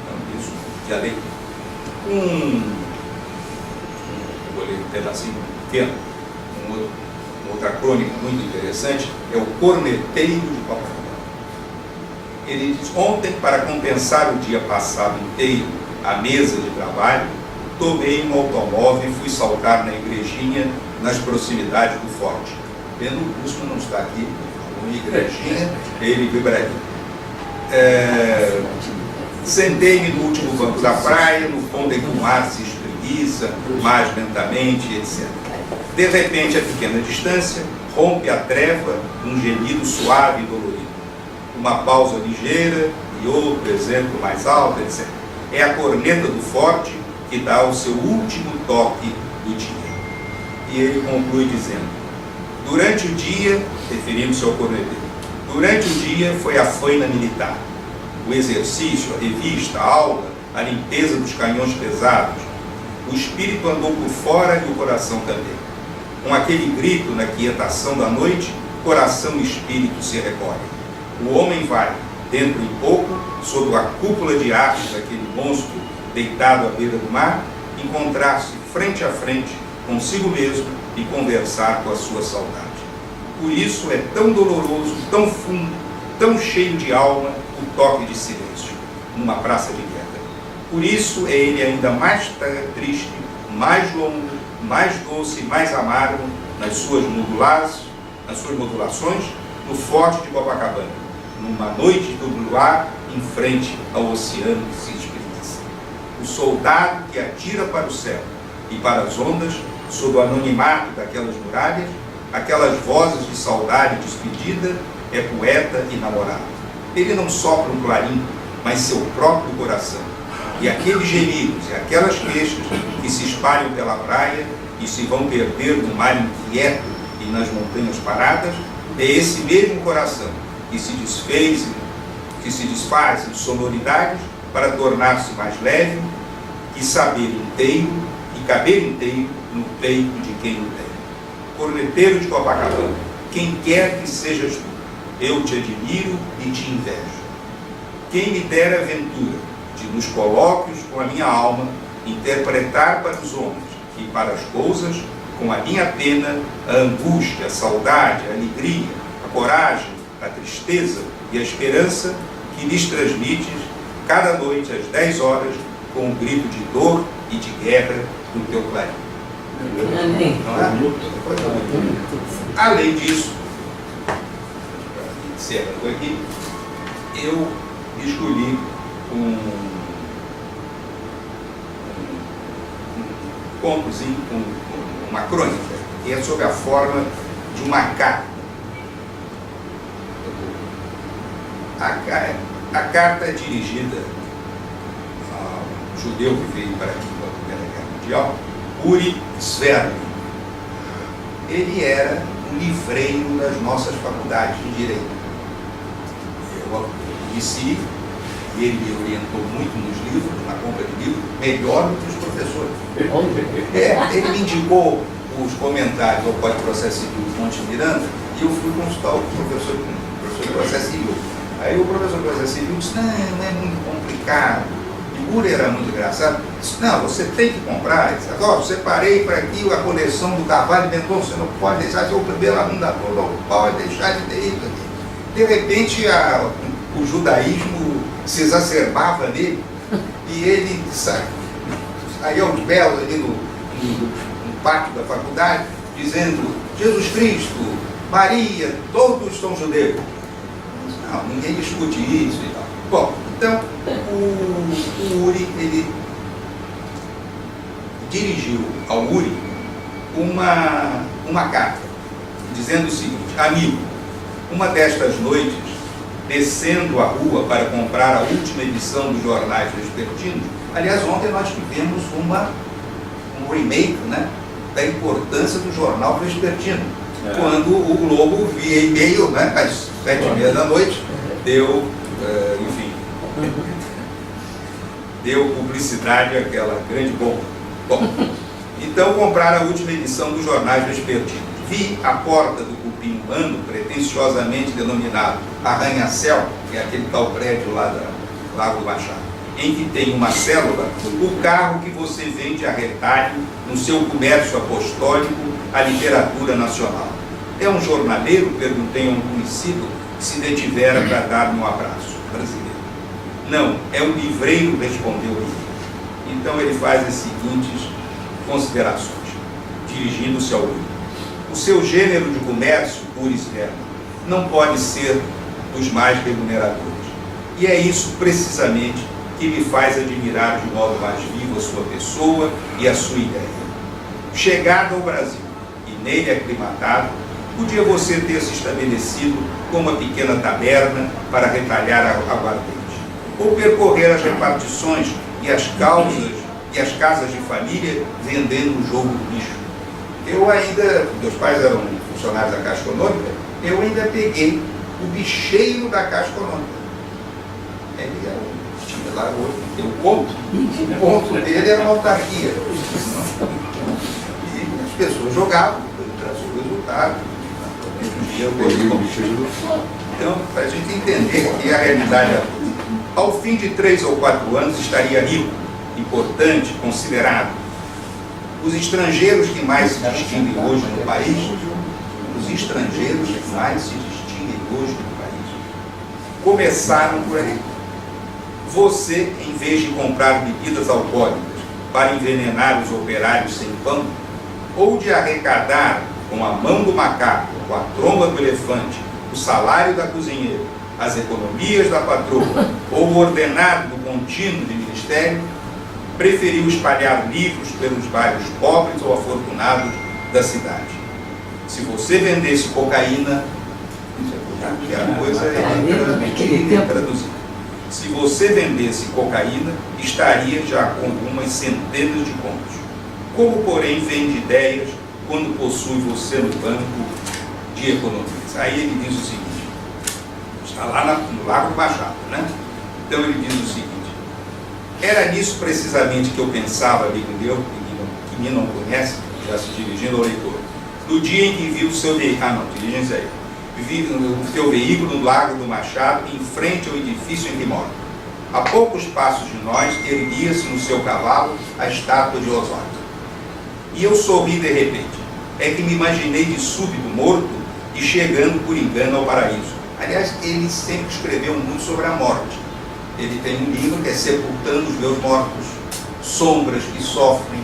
Então, isso já lei. Vou ler um pedacinho pequeno, uma outra crônica muito interessante, é o Corneteiro de Copacabana. Ele diz: ontem, para compensar o dia passado inteiro à mesa de trabalho, tomei um automóvel e fui saltar na igrejinha nas proximidades do forte. Pena o Busco não está aqui, uma igrejinha, ele vibraria. Sentei-me no último banco da praia, no fundo em que o mar se espreguiça mais lentamente, etc. De repente, a pequena distância, rompe a treva um gemido suave e dolorido. Uma pausa ligeira e outro exemplo mais alto, etc. É a corneta do forte que dá o seu último toque do dia. E ele conclui dizendo: durante o dia, referindo-se ao corneteiro, durante o dia foi a faina militar, o exercício, a revista, a aula, a limpeza dos canhões pesados. O espírito andou por fora e o coração também. Com aquele grito na quietação da noite, coração e espírito se recolhem. O homem vai, dentro em pouco, sob a cúpula de arte daquele monstro deitado à beira do mar, encontrar-se frente a frente consigo mesmo e conversar com a sua saudade. Por isso é tão doloroso, tão fundo, tão cheio de alma o toque de silêncio numa praça de guerra. Por isso é ele ainda mais triste, mais longo, mais doce, mais amargo nas suas modulações no forte de Copacabana, numa noite do luar em frente ao oceano que se espreguiça. O soldado que atira para o céu e para as ondas, sob o anonimato daquelas muralhas, aquelas vozes de saudade e despedida, é poeta e namorado. Ele não sopra um clarim, mas seu próprio coração. E aqueles gemidos e aquelas queixas que se espalham pela praia e se vão perder no mar inquieto e nas montanhas paradas, é esse mesmo coração que se desfaz em sonoridades para tornar-se mais leve e saber inteiro e caber inteiro no peito de quem o tem. Corneteiro de Copacabana, quem quer que sejas tu, eu te admiro e te invejo. Quem me dera a ventura de, nos colóquios com a minha alma, interpretar para os homens e para as coisas, com a minha pena, a angústia, a saudade, a alegria, a coragem, a tristeza e a esperança que lhes transmites cada noite às 10 horas com um grito de dor e de guerra do teu clarim. Amém. Não é? Além disso, encerrando aqui, eu escolhi um contozinho, uma crônica, que é sob a forma de uma carta. A carta é dirigida ao judeu que veio para aqui na Primeira Guerra Mundial, Uri Sverling. Ele era um livreiro das nossas faculdades de Direito. Eu conheci, e ele me orientou muito nos livros, na compra de livros, melhor do que os professores. Ele me indicou os comentários ao Código de Processo Civil do Monte Miranda, e eu fui consultar o professor de Processo Civil. Aí o professor de Processo Civil disse: não é muito complicado. E o Uri era muito engraçado. Disse: não, você tem que comprar. Disse: ó, separei para aqui a coleção do Carvalho e Mendonça, você não pode deixar de ser o primeiro aluno da turma, não pode deixar de ter isso aqui. De repente, o judaísmo se exacerbava nele, e ele saía aos belos ali no pátio da faculdade, dizendo: Jesus Cristo, Maria, todos são judeus. Não, ninguém discute isso e tal. Bom, então, o Uri, ele dirigiu ao Uri uma carta, dizendo o seguinte: amigo, uma destas noites, descendo a rua para comprar a última edição dos jornais vespertinos, aliás, ontem nós tivemos um remake, né, da importância do jornal vespertino, quando o Globo, via e-mail, né, às 7h30 da noite, deu publicidade àquela grande bomba. Bom, então compraram a última edição dos jornais vespertinos. Vi a porta do cupim humano, pretensiosamente denominado Arranha-Céu, que é aquele tal prédio lá da Lago do Machado, em que tem uma célula, o carro que você vende a retalho no seu comércio apostólico à literatura nacional. É um jornaleiro? Perguntei a um conhecido que se detivera para dar-me um abraço. Brasileiro. Não, é um livreiro, respondeu ele. Então ele faz as seguintes considerações, dirigindo-se ao livro. O seu gênero de comércio, puris verba, não pode ser dos mais remuneradores. E é isso precisamente que me faz admirar de modo mais vivo a sua pessoa e a sua ideia. Chegado ao Brasil e nele aclimatado, podia você ter se estabelecido com uma pequena taberna para retalhar aguardente, ou percorrer as repartições e as casas de família vendendo o jogo do bicho. Eu ainda, meus pais eram funcionários da Caixa Econômica, eu ainda peguei o bicheiro da Caixa Econômica. Ele era tinha lá o ponto dele era uma autarquia. E as pessoas jogavam, trazia o resultado. Então, para a gente entender que a realidade é ao fim de 3 ou 4 anos estaria rico, importante, considerado. Os estrangeiros que mais se distinguem hoje no país, começaram por aí. Você, em vez de comprar bebidas alcoólicas para envenenar os operários sem pão, ou de arrecadar com a mão do macaco, com a tromba do elefante, o salário da cozinheira, as economias da patroa, ou o ordenado do contínuo de ministério, preferiu espalhar livros pelos bairros pobres ou afortunados da cidade. Se você vendesse cocaína, a coisa é traduzida. Se você vendesse cocaína, estaria já com algumas centenas de contos. Como, porém, vende ideias quando possui você no banco de economias? Aí ele diz o seguinte, está lá no Lago Machado, né? Então ele diz o seguinte, era nisso precisamente que eu pensava, amigo meu, que me não conhece, já se dirigindo ao leitor, no dia em que viu o seu veículo, dirigem-se aí, vi o seu veículo no Lago do Machado, em frente ao edifício em que mora. A poucos passos de nós, erguia-se no seu cavalo a estátua de Osório. E eu sorri de repente. É que me imaginei de súbito morto e chegando por engano ao paraíso. Aliás, ele sempre escreveu muito sobre a morte. Ele tem um livro que é Sepultando os Meus Mortos, Sombras que Sofrem,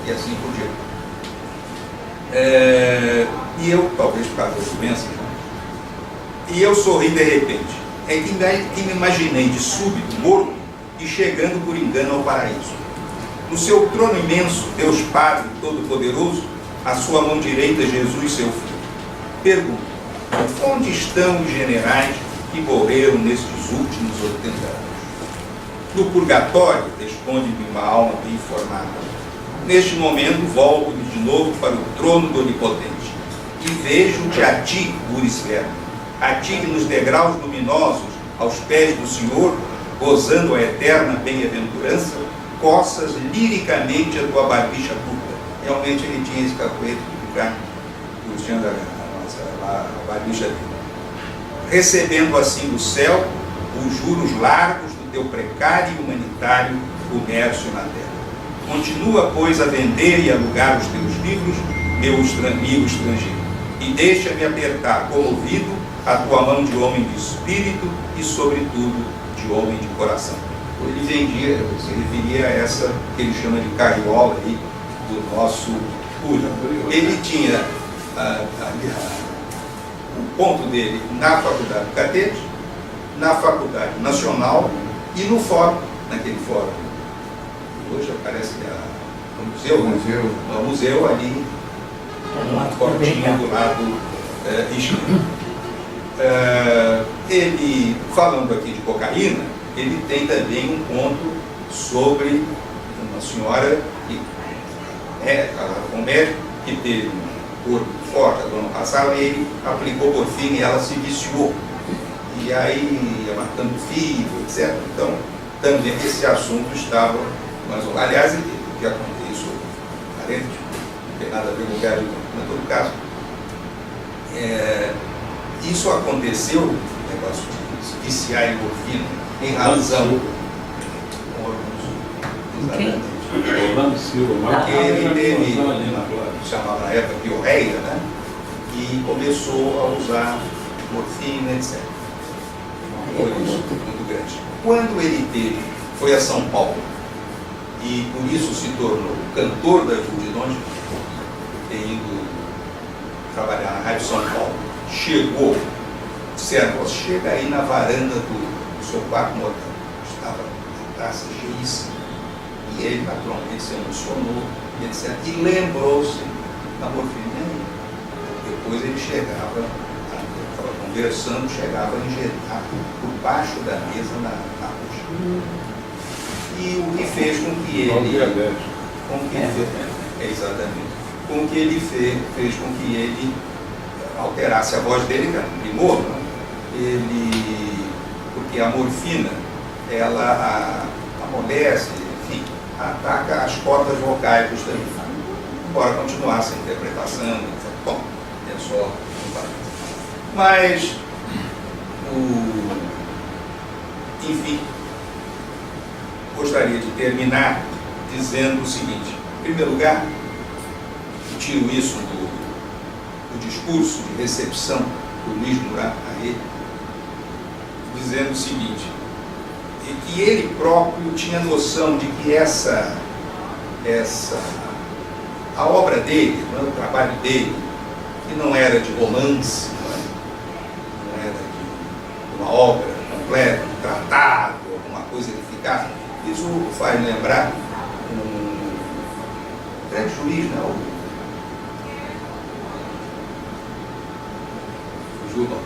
e assim por diante. E eu, talvez por causa das doenças, e eu sorri de repente. É que me imaginei de súbito morto e chegando por engano ao paraíso. No seu trono imenso, Deus Padre Todo-Poderoso, a sua mão direita, Jesus, seu Filho. Pergunto, onde estão os generais que morreram nestes últimos 80 anos? No purgatório, responde-me uma alma bem informada. Neste momento, volto-me de novo para o trono do Onipotente e vejo-te a ti, puris verba, a ti que nos degraus luminosos, aos pés do Senhor, gozando a eterna bem-aventurança, coças liricamente a tua barbicha curta. Realmente ele tinha esse capoeiro de ficar puxando a barbicha dele. Recebendo assim do céu os juros largos do teu precário e humanitário comércio na terra. Continua, pois, a vender e alugar os teus livros, meu amigo estrangeiro, e deixa-me apertar comovido a tua mão de homem de espírito e, sobretudo, de homem de coração. Ele vendia, se referia a essa que ele chama de carriola aí, do nosso Púlio. Ele tinha o ponto dele na Faculdade do Catete, na Faculdade Nacional e no fórum, naquele fórum. Hoje parece que é o museu ali, uma portinha do lado esquerdo. Ele, falando aqui de cocaína, ele tem também um ponto sobre uma senhora que é casada com um médico, que teve um corpo forte do ano passado, e ele aplicou morfina e ela se viciou. E aí ia matando filho, etc. Então, também esse assunto estava, mas, aliás, o que aconteceu, isso parente, não tem nada a ver com o caso, em todo caso. Isso aconteceu, o negócio de viciar em morfina, em razão Orlando Silva, Porque ele teve, chamava na época piorreia, né? E começou a usar morfina, etc. Foi isso, muito grande. Quando ele foi a São Paulo, e por isso se tornou cantor das multidões, indo trabalhar na Rádio São Paulo, chegou, disseram, chega aí na varanda do seu quarto no hotel. Estava a taça cheíssima. E ele naturalmente se emocionou, etc. E lembrou-se da morfina. Depois ele chegava, estava conversando, chegava a injetar por baixo da mesa na roxa. E o que fez com que ele... Exatamente. Com que ele fez com que ele alterasse a voz dele, que era um primor, né? Porque a morfina, ela amolece, enfim, ataca as cordas vocais dos também. Embora continuasse a interpretação, etc. Bom, é só um parênteses. Mas, enfim, gostaria de terminar dizendo o seguinte: em primeiro lugar, tiro isso do discurso de recepção do Luiz Murat a ele, dizendo o seguinte, que ele próprio tinha noção de que a obra dele, o trabalho dele, que não era de romance, não era de uma obra completa, um tratado, alguma coisa eficaz. Isso faz lembrar um grande juiz, né? O Júlio,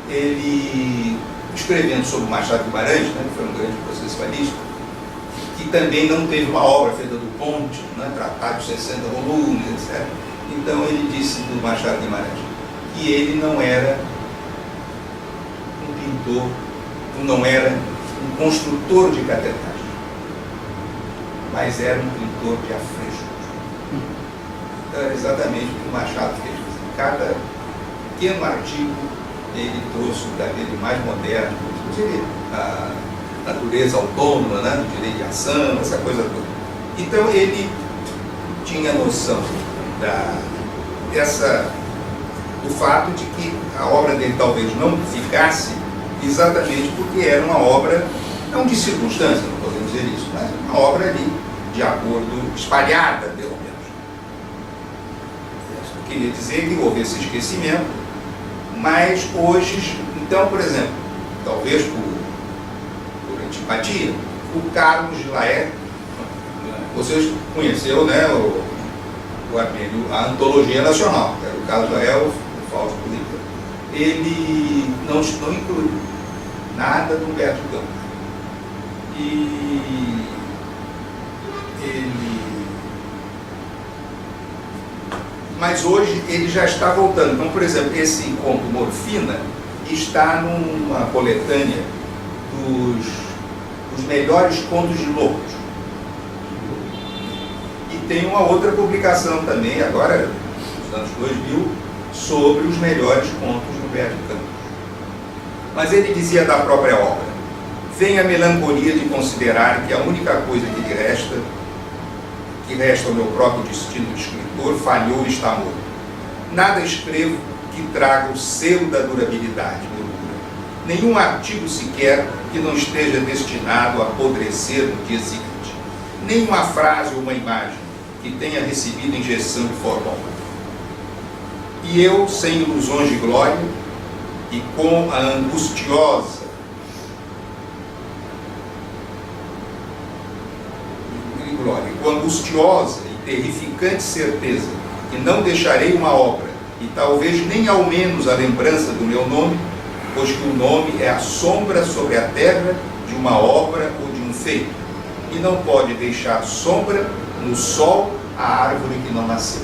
ele escrevendo sobre o Machado de Guimarães, né, que foi um grande processualista, que também não teve uma obra feita do Ponte, né, tratado de 60 volumes, etc. Então ele disse do Machado de Guimarães que ele não era um pintor, não era um construtor de catedrais, mas era um pintor de afrescos. Então era exatamente o que o Machado fez. Cada pequeno artigo ele trouxe o dele mais moderno, inclusive a natureza autônoma, né, do direito de ação, essa coisa toda. Então ele tinha noção do fato de que a obra dele talvez não ficasse exatamente porque era uma obra, não de circunstância, não podemos dizer isso, mas uma obra ali de acordo, espalhada pelo menos. Eu queria dizer que houve esse esquecimento, mas hoje, então, por exemplo, talvez por antipatia, o Carlos de Laet, vocês conheceram, né, a Antologia Nacional, que era o Carlos de Laet, o Fausto Ritter. Ele não inclui nada do Humberto Campos. Mas hoje ele já está voltando. Então, por exemplo, esse conto Morfina está numa coletânea dos melhores contos de Lobos. E tem uma outra publicação também, agora, nos anos 2000, sobre os melhores contos do Humberto Campos. Mas ele dizia da própria obra: vem a melancolia de considerar que a única coisa que resta ao meu próprio destino de escritor falhou e está morto. Nada escrevo que traga o selo da durabilidade, nenhum artigo sequer que não esteja destinado a apodrecer no dia seguinte, nenhuma frase ou uma imagem que tenha recebido injeção de formol. E eu, sem ilusões de glória e com a angustiosa e terrificante certeza que não deixarei uma obra, e talvez nem ao menos a lembrança do meu nome, pois que o nome é a sombra sobre a terra de uma obra ou de um feito, e não pode deixar sombra no sol a árvore que não nasceu.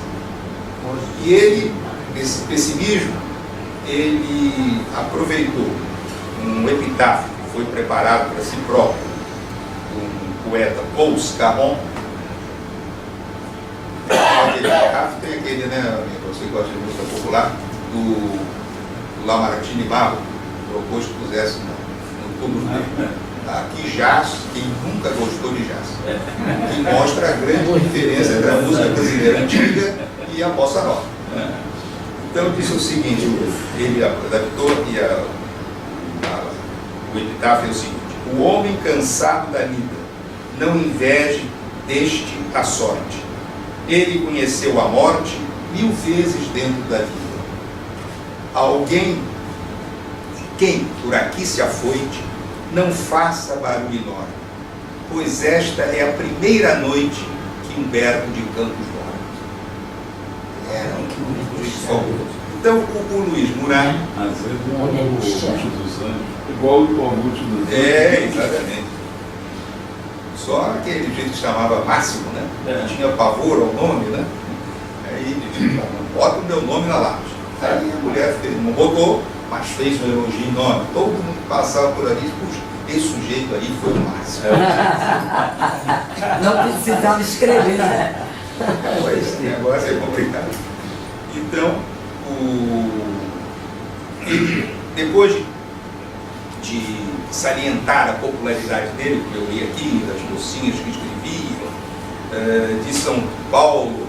E ele, esse pessimismo, ele aproveitou um epitáfio que foi preparado para si próprio, um poeta Paul Scarron. Tem aquele, né, você gosta de música popular, do Lamartine Barro, propôs que pusesse no túmulo dele. aqui jazz quem nunca gostou de jazz, que mostra a grande diferença entre a música brasileira antiga e a bossa nova. Então disse o seguinte, ele adaptou e o epitáfio é o seguinte: o homem cansado da vida não inveje deste a sorte. Ele conheceu a morte 1000 vezes dentro da vida. Alguém, quem por aqui se afoite, não faça barulho enorme, pois esta é a primeira noite que Humberto de Campos dorme. É um Luiz fabuloso. Então o Luiz Murat. Às vezes o Monte dos Anjos, igual o Monte dos Anjos. Exatamente. Só aquele jeito que chamava Máximo, né? Tinha pavor ao nome, né? Aí ele disse, não bota o meu nome na lápide. Aí a mulher fez, não botou, mas fez um elogio enorme. Todo mundo que passava por ali, puxa, esse sujeito aí foi o Máximo. Não precisava escrever, né? Esse negócio é complicado. Então, ele, depois de salientar a popularidade dele, que eu li aqui, das mocinhas que escreviam, de São Paulo,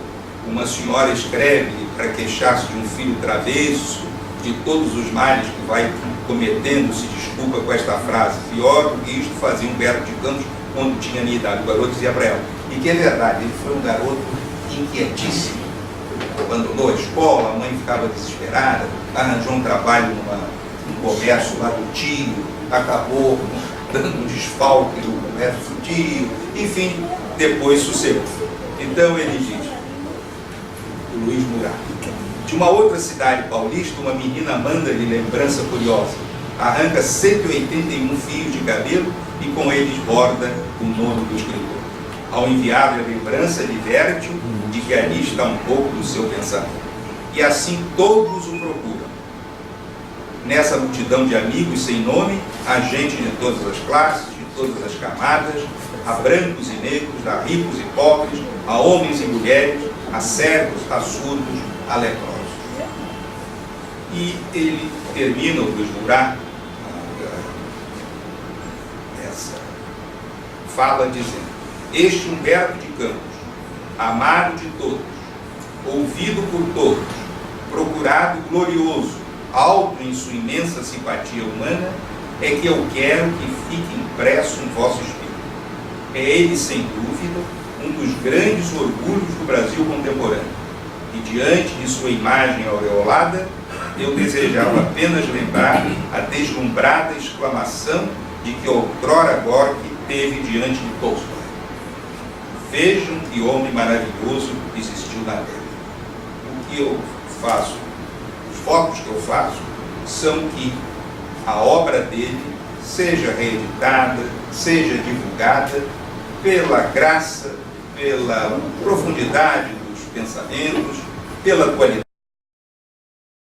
uma senhora escreve para queixar-se de um filho travesso, de todos os males que vai cometendo, se desculpa com esta frase: pior do que isto fazia Humberto de Campos quando tinha a minha idade. O garoto dizia para ela, e que é verdade, ele foi um garoto inquietíssimo, abandonou a escola, a mãe ficava desesperada, arranjou um trabalho num comércio lá do tio, acabou dando um desfalque do comércio do tio, enfim, depois sossegou. Então ele diz, o Luiz Murat: de uma outra cidade paulista, uma menina manda-lhe lembrança curiosa, arranca 181 fios de cabelo e com eles borda o nome do escritor. Ao enviar-lhe a lembrança, diverte-o de que ali está um pouco do seu pensamento. E assim todos o procuram. Nessa multidão de amigos sem nome, há gente de todas as classes, de todas as camadas, há brancos e negros, há ricos e pobres, há homens e mulheres, há cegos, há surdos, há leprosos. E ele termina o Luiz Murat essa fala dizendo: este Humberto de Campos, amado de todos, ouvido por todos, procurado glorioso, alto em sua imensa simpatia humana, é que eu quero que fique impresso em vosso espírito. É ele, sem dúvida, um dos grandes orgulhos do Brasil contemporâneo. E diante de sua imagem aureolada, eu desejava apenas lembrar a deslumbrada exclamação de que outrora Gorky teve diante de Tolstói: vejam que homem maravilhoso existiu na Terra. O que eu faço, os votos que eu faço, são que a obra dele seja reeditada, seja divulgada pela graça, pela profundidade dos pensamentos, pela qualidade,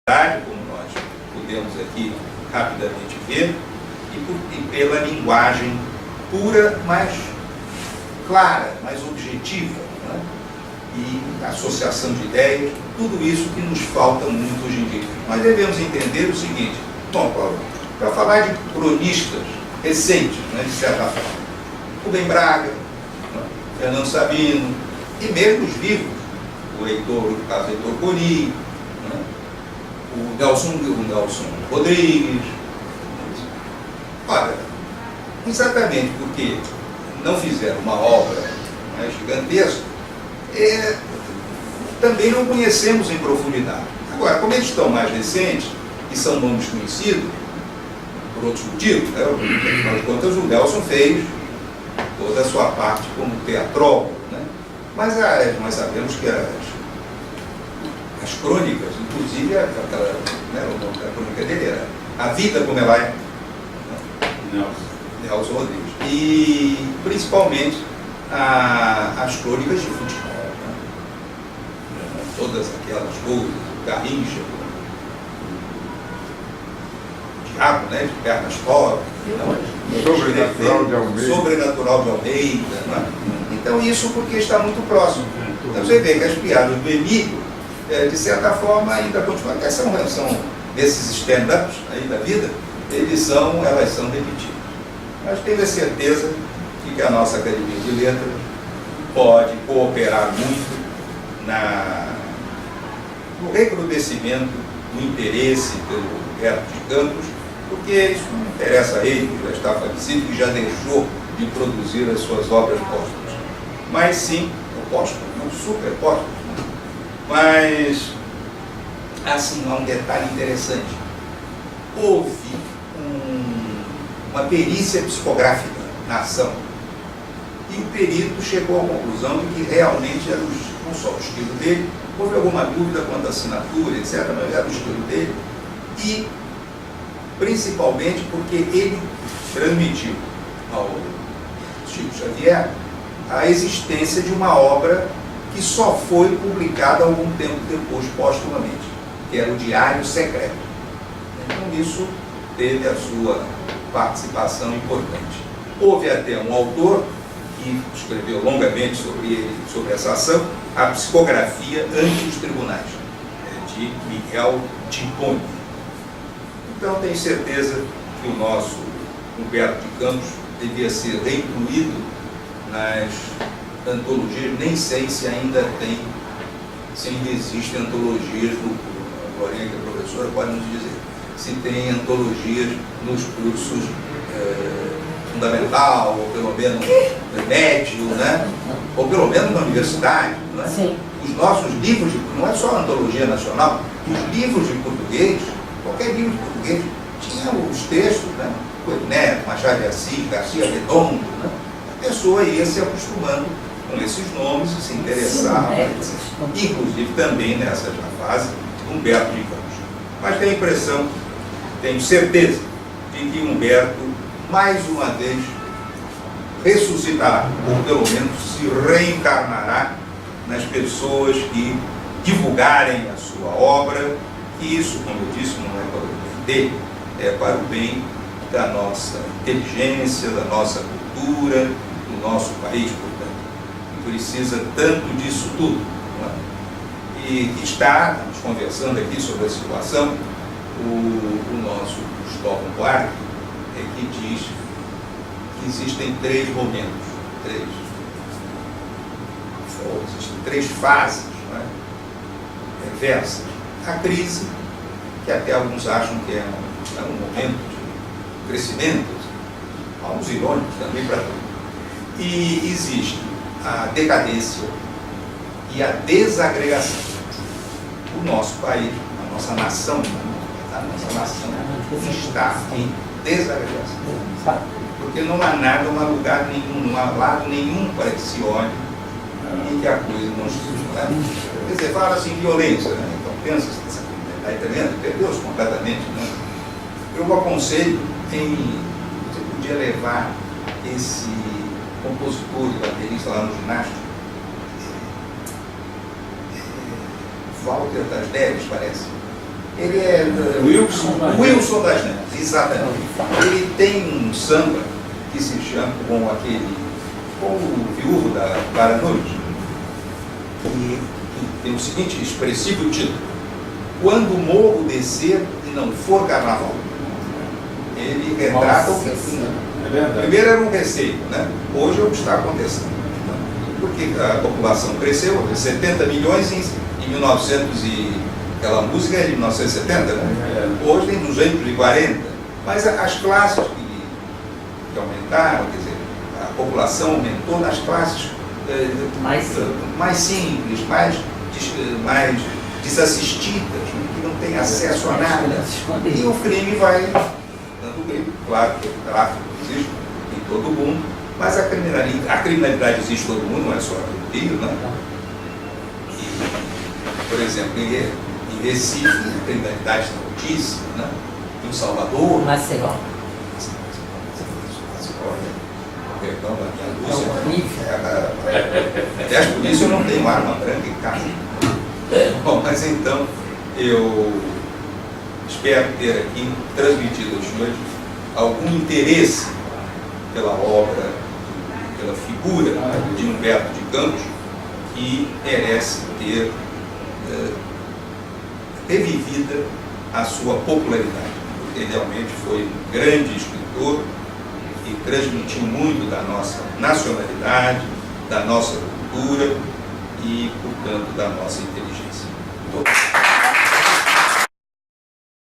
como nós podemos aqui rapidamente ver, e pela linguagem pura, mais clara, mais objetiva, né? E associação de ideias, tudo isso que nos falta muito hoje em dia. Nós devemos entender o seguinte: bom, Paulo, para falar de cronistas recentes, né, de certa forma, Rubem Braga, né, Fernando Sabino, e mesmo os vivos, o caso Heitor Coni, né, o Nelson Rodrigues. Olha, exatamente porque não fizeram uma obra mais gigantesca, também não conhecemos em profundidade. Agora, como eles estão mais recentes e são nomes conhecidos, por outros motivos, né? Afinal de contas, o Nelson fez toda a sua parte como teatrólogo, né? Mas nós sabemos que as crônicas, inclusive aquela, né, a crônica dele era A Vida Como Ela É, Nelson Rodrigues, e principalmente as crônicas de futebol, né? Todas aquelas coisas, Garrincha, Diabo, né, de pernas fora, Sobrenatural de Almeida. Sobrenatural de Almeida, né? Então isso porque está muito próximo. Então você vê que as piadas do Emílio, de certa forma, ainda continuam, até são desses stand-ups aí da vida, elas são repetidas. Mas tenho a certeza de que a nossa Academia de Letras pode cooperar muito no recrudescimento do interesse pelo Humberto de Campos, porque isso não interessa a ele, que já está falecido, que já deixou de produzir as suas obras póstumas. Mas sim, não super póstumas, né? Mas, assim, há um detalhe interessante. Houve uma perícia psicográfica na ação. E o perito chegou à conclusão de que realmente era não só o estilo dele, houve alguma dúvida quanto à assinatura, etc., mas era o estilo dele. E, principalmente, porque ele transmitiu ao Chico Xavier a existência de uma obra que só foi publicada algum tempo depois, póstumamente, que era o Diário Secreto. Então, isso teve a sua participação importante. Houve até um autor que escreveu longamente sobre essa ação, a Psicografia ante os Tribunais, de Miguel Timponi. Então, tenho certeza que o nosso Humberto de Campos devia ser reincluído nas antologias. Nem sei se ainda existem antologias a Glorinha, que a professora pode nos dizer, se tem antologias nos cursos fundamental, ou pelo menos médio, né? Ou pelo menos na universidade. Né? Sim. Os nossos livros, não é só a antologia nacional, os livros de português, qualquer livro de português, tinha os textos, né? Neto, Machado de Assis, Garcia Redondo, né? A pessoa ia se acostumando com esses nomes e se interessava, inclusive também nessa já fase, Humberto de Campos. Mas tenho a impressão, tenho certeza, de que Humberto, mais uma vez, ressuscitará, ou pelo menos se reencarnará nas pessoas que divulgarem a sua obra, e isso, como eu disse, não é para o bem dele, é para o bem da nossa inteligência, da nossa cultura, do nosso país, portanto, que precisa tanto disso tudo. Não é? E estamos conversando aqui sobre a situação, o nosso Cristóvão Buarque que diz que existem três momentos, existem três fases, não é? Reversas. A crise, que até alguns acham que é um momento de crescimento, há uns irônicos também para tudo. E existe a decadência e a desagregação. O nosso país, a nossa nação está em desagregação. Porque não há nada, não há lugar nenhum, não há lado nenhum para que se olhe e que a coisa não esteja. Né? Quer dizer, fala assim, violência, né? Então pensa, está entendendo? Perdeu-se completamente. Né? Eu aconselho você podia levar esse compositor e baterista lá no ginásio, Walter das Neves, parece. Ele é Wilson das Neves, exatamente. Ele tem um samba que se chama com o Viúvo para a Noite, e tem o seguinte expressivo título: Quando o morro descer e não for carnaval. Ele retrata o que primeiro era um receio, né? Hoje é o que está acontecendo. Porque a população cresceu, 70 milhões em 1900 e aquela música é de 1970, né? Hoje tem 240, mas as classes que aumentaram, quer dizer, a população aumentou nas classes mais simples, mais desassistidas, que não têm acesso a nada. E o crime vai dando grito, claro que o tráfico existe em todo o mundo, mas a criminalidade existe em todo o mundo, não é só no Rio, né? E, por exemplo, em Recife, a criminalidade está altíssima, né? Em Salvador, Maceió. Perdão da minha Lúcia. Até por isso eu não tenho arma branca em casa. Bom, mas então eu espero ter aqui transmitido aos senhores algum interesse pela obra, pela figura de Humberto de Campos, que merece ter revivida a sua popularidade, porque realmente foi um grande escritor que transmitiu muito da nossa nacionalidade, da nossa cultura e, portanto, da nossa inteligência. Muito obrigado.